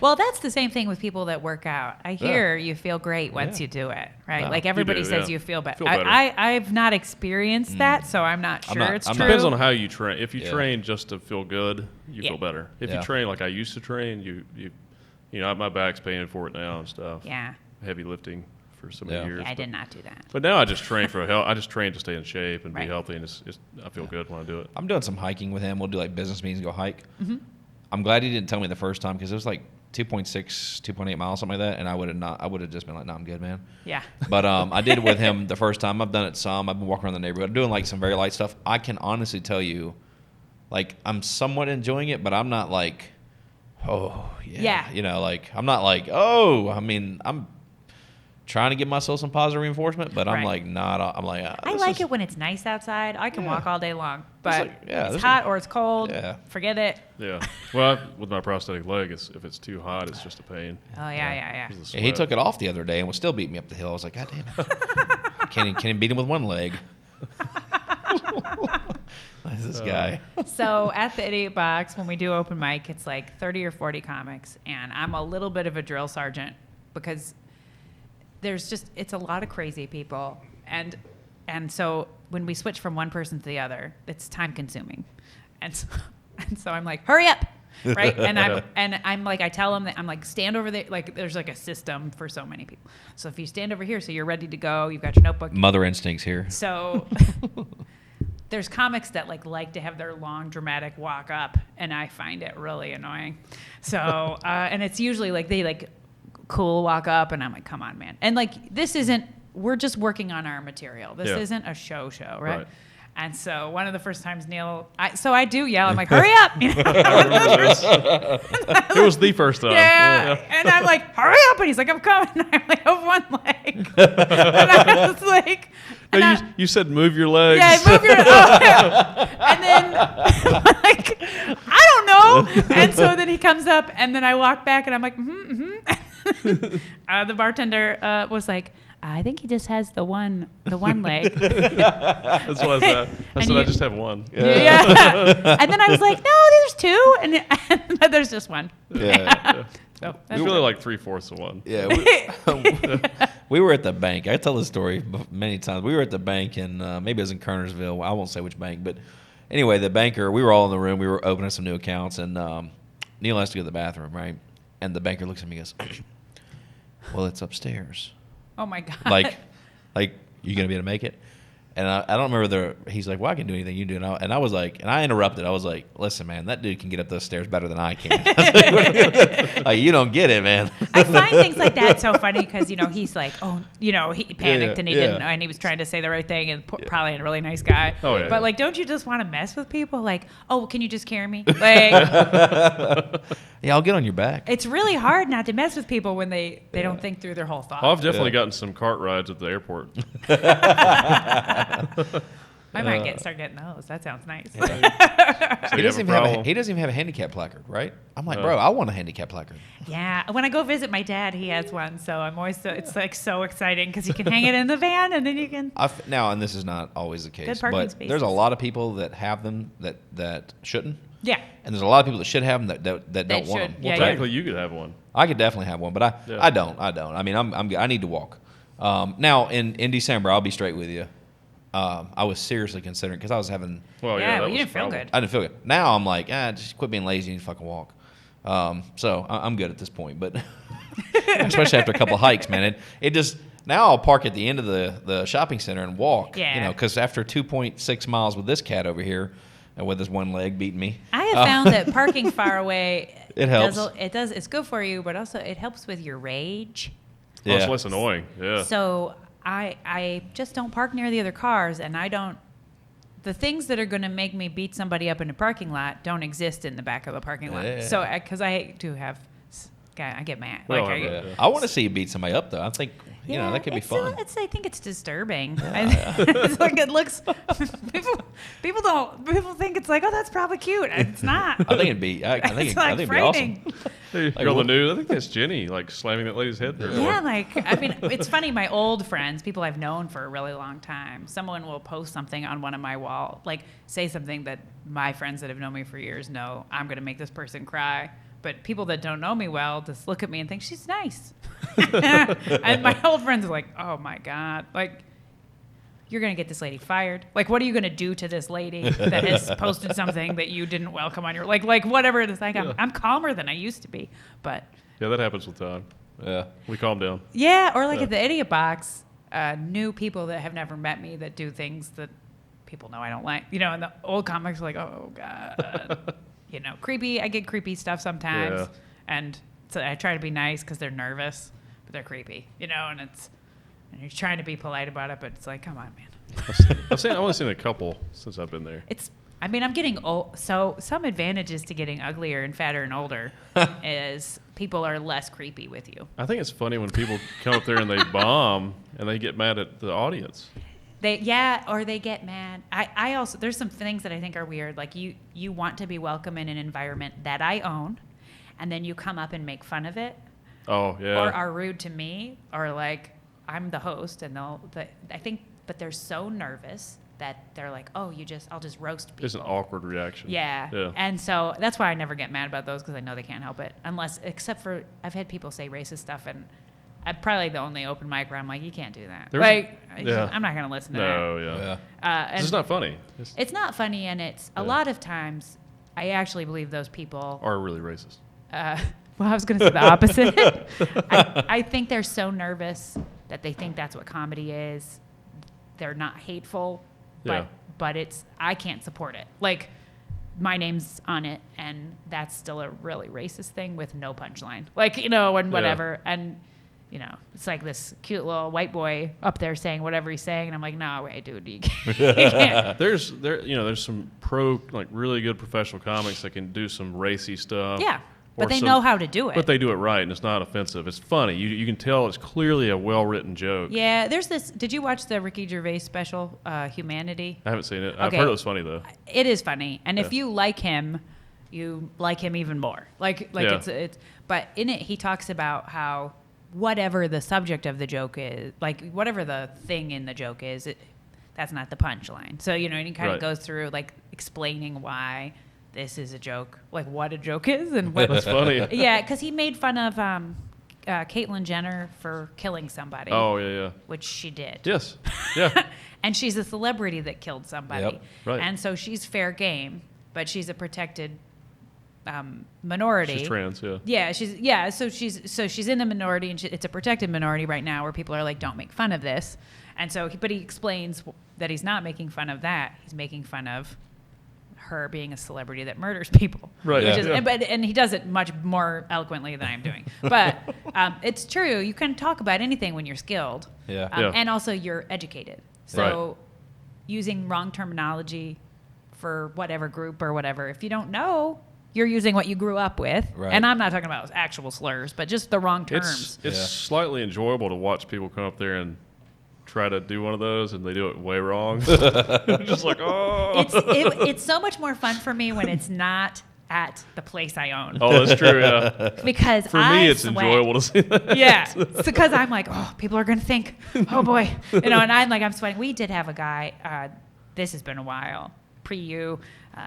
Well, that's the same thing with people that work out. I hear you feel great once you do it, right? Like everybody says you feel better. I've not experienced that, so I'm not sure it's true. It depends on how you train. If you train just to feel good, you feel better. If you train like I used to train, you know, my back's paying for it now and stuff. Yeah. Heavy lifting for so many years. Yeah, I did not do that. But now I just train for health. I just train to stay in shape and be healthy, and I feel good when I do it. I'm doing some hiking with him. We'll do like business meetings, go hike. Mm-hmm. I'm glad he didn't tell me the first time because it was like 2.6, 2.8 miles, something like that, and I would have just been like, no, I'm good, man. Yeah. But I did it with him the first time. I've done it some. I've been walking around the neighborhood. I'm doing like some very light stuff. I can honestly tell you, like, I'm somewhat enjoying it, but I'm not like, oh, yeah. You know, like, I'm not like, oh, I mean, I'm trying to give myself some positive reinforcement, but I'm like, not. I'm like, I like it when it's nice outside. I can walk all day long, but it's hot or it's cold. Yeah. Forget it. Yeah. Well, with my prosthetic leg, if it's too hot, it's just a pain. Oh yeah. He took it off the other day and was still beating me up the hill. I was like, God damn it! Can he beat him with one leg? What's this guy? So at the Idiot Box, when we do open mic, it's like 30 or 40 comics, and I'm a little bit of a drill sergeant because it's a lot of crazy people, and so when we switch from one person to the other, it's time consuming, and so I'm like, hurry up, right? And I'm like, I tell them that I'm like, stand over there, like there's like a system for so many people. So if you stand over here, so you're ready to go, you've got your notebook. Mother instincts here. So there's comics that like to have their long dramatic walk up, and I find it really annoying. So and it's usually like they like cool walk up, and I'm like, come on, man. And like, we're just working on our material. This isn't a show, right? And so one of the first times I do yell, I'm like, hurry up. You know? It was the first time. Yeah. And I'm like, hurry up. And he's like, I'm coming. And I'm like, I have one leg. And I was like, you said move your legs. Yeah, move your legs. And then like, I don't know. And so then he comes up, and then I walk back, and I'm like, the bartender was like, I think he just has the one leg. That's what I said. I just have one. Yeah. And then I was like, no, there's two, and there's just one. Yeah. So it's really like 3/4 of one. Yeah. We were at the bank. I tell this story many times. We were at the bank in maybe it was in Kernersville. I won't say which bank, but anyway, the banker. We were all in the room. We were opening some new accounts, and Neil has to go to the bathroom, right? And the banker looks at me and goes, well, it's upstairs. Oh, my God. Like you going to be able to make it? And I don't remember he's like, well, I can do anything you do. And I was like, and I interrupted. I was like, listen, man, that dude can get up those stairs better than I can. Like, you don't get it, man. I find things like that so funny because, you know, he's like, oh, you know, he panicked and he didn't, and he was trying to say the right thing and probably a really nice guy. Oh, yeah. But like, don't you just want to mess with people? Like, oh, can you just carry me? Like, yeah, I'll get on your back. It's really hard not to mess with people when they don't think through their whole thoughts. Well, I've definitely gotten some cart rides at the airport. I might start getting those. That sounds nice. Yeah. He doesn't even have a handicap placard, right? I'm like, bro, I want a handicap placard. Yeah. When I go visit my dad, he has one, so I'm always it's like so exciting because you can hang it in the van and then you can. Now, and this is not always the case, good parking but spaces. There's a lot of people that have them that shouldn't. Yeah. And there's a lot of people that should have them that don't want them. Well, technically, you could have one. I could definitely have one, but I don't. I mean, I need to walk. Now in December, I'll be straight with you. I was seriously considering because I was having. Well, you didn't feel good. I didn't feel good. Now I'm like, just quit being lazy and fucking walk. So I'm good at this point, but especially after a couple hikes, man. It just now I'll park at the end of the shopping center and walk. Yeah. You know, because after 2.6 miles with this cat over here and with his one leg beating me. I have found that parking far away. It helps. It's good for you, but also it helps with your rage. Yeah. It's less annoying. Yeah. So I just don't park near the other cars, and the things that are going to make me beat somebody up in a parking lot don't exist in the back of the parking lot. Yeah. So because I hate to have, I get mad. Well, I want to see you beat somebody up though. I think that could be fun. I think it's disturbing. It's like it looks. People think it's like, oh, that's probably cute. It's not. I think it'd be. I think it'd be awesome. You're on the news. I think that's Jennie, like slamming that lady's head there. Yeah, I mean, it's funny. My old friends, people I've known for a really long time, someone will post something on one of my walls, like say something that my friends that have known me for years know I'm going to make this person cry. But people that don't know me well just look at me and think she's nice. And my old friends are like, oh my God, like, you're going to get this lady fired. Like, what are you going to do to this lady that has posted something that you didn't welcome on your, like whatever it is. Like, I'm calmer than I used to be, but. Yeah, that happens with time. Yeah. We calm down. Yeah. Or like at the Idiot Box, new people that have never met me that do things that people know I don't like, you know, and the old comics are like, oh God, you know, creepy. I get creepy stuff sometimes. Yeah. And so I try to be nice because they're nervous, but they're creepy, you know, and you're trying to be polite about it, but it's like, come on, man. I've only seen a couple since I've been there. I'm getting old. So some advantages to getting uglier and fatter and older is people are less creepy with you. I think it's funny when people come up there and they bomb and they get mad at the audience. Or they get mad. I also, there's some things that I think are weird. Like you want to be welcome in an environment that I own, and then you come up and make fun of it. Oh, yeah. Or are rude to me, or like, I'm the host, and but they're so nervous that they're like, oh, I'll just roast people. It's an awkward reaction. Yeah. And so that's why I never get mad about those, because I know they can't help it. Except for, I've had people say racist stuff, and I'm probably the only open mic where I'm like, you can't do that. I'm not going to listen to that. No, yeah. It's just not funny. It's not funny, and it's a lot of times, I actually believe those people are really racist. Well, I was going to say the opposite. I think they're so nervous that they think that's what comedy is. They're not hateful, but I can't support it. Like, my name's on it, and that's still a really racist thing with no punchline. Like, you know, and whatever. Yeah. And, you know, it's like this cute little white boy up there saying whatever he's saying, and I'm like, no, wait, dude, you can't. There's some really good professional comics that can do some racy stuff. Yeah. But they know how to do it. But they do it right, and it's not offensive. It's funny. You can tell it's clearly a well-written joke. Yeah, there's this. Did you watch the Ricky Gervais special, Humanity? I haven't seen it. I've heard it was funny, though. It is funny. And if you like him, you like him even more. It's. But in it, he talks about how whatever the subject of the joke is, like whatever the thing in the joke is, that's not the punchline. So, you know, and he kind of goes through, like, explaining why this is a joke, like what a joke is, and what. That's funny. Yeah, because he made fun of Caitlyn Jenner for killing somebody. Oh, yeah. Which she did. Yes. Yeah. And she's a celebrity that killed somebody. Yep. Right. And so she's fair game, but she's a protected minority. She's trans, yeah. Yeah, so she's in the minority, and it's a protected minority right now where people are like, don't make fun of this. And so, but he explains that he's not making fun of that. He's making fun of her being a celebrity that murders people. Right. And he does it much more eloquently than I'm doing. But it's true. You can talk about anything when you're skilled. Yeah. And also you're educated. So using wrong terminology for whatever group or whatever, if you don't know, you're using what you grew up with. Right. And I'm not talking about actual slurs, but just the wrong terms. It's slightly enjoyable to watch people come up there and try to do one of those, and they do it way wrong. Just like, oh. It's so much more fun for me when it's not at the place I own. Oh, that's true, yeah. Because for me, it's enjoyable to see that. Yeah. It's because I'm like, oh, people are going to think, oh boy. You know, and I'm sweating. We did have a guy, this has been a while, pre-you,